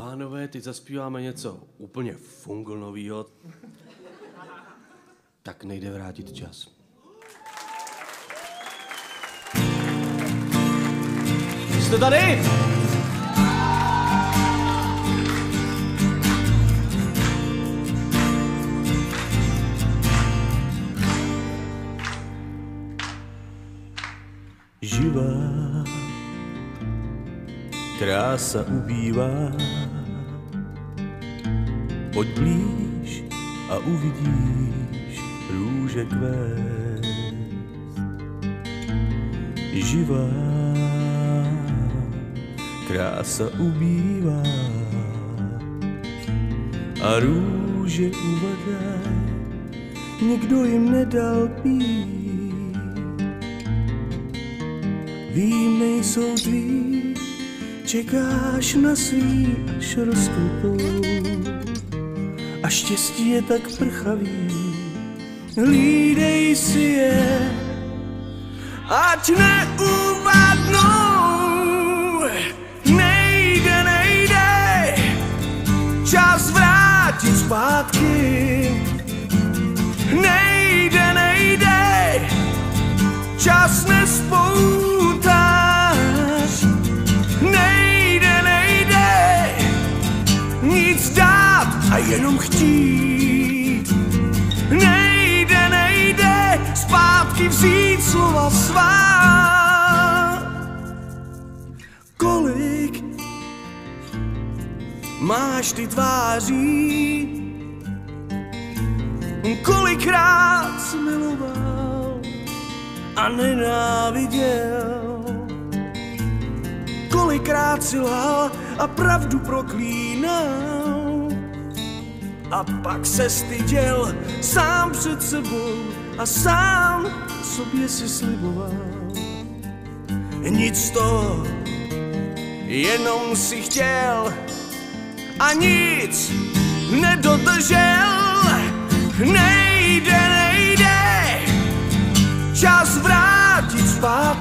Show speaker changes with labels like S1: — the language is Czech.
S1: Pánové, teď zaspíváme něco úplně funglnovýho. Tak nejde vrátit čas. Jste tady?
S2: Živá krása ubývá, pojď blíž a uvidíš růže kvést. Živá krása ubývá a růže uvadaj, nikdo jim nedal pít. Vím, nejsou tví, čekáš na svý, až rozkvetou. A štěstí je tak prchavý, hlídej si je, ať neuvadnou. Nejde, nejde, čas vrátit zpátky. Nejde, nejde, čas nespoutáš. Nejde, nejde, nic dát a jenom chtít. Nejde, nejde, zpátky vzít slova svá. Kolik máš ty tváří, kolikrát jsi miloval a nenáviděl, kolikrát si lhal a pravdu proklínal, a pak se styděl sám před sebou a sám sobě si sliboval. Nic to, jenom si chtěl a nic nedodržel. Nejde, nejde, čas vrátit zpátky.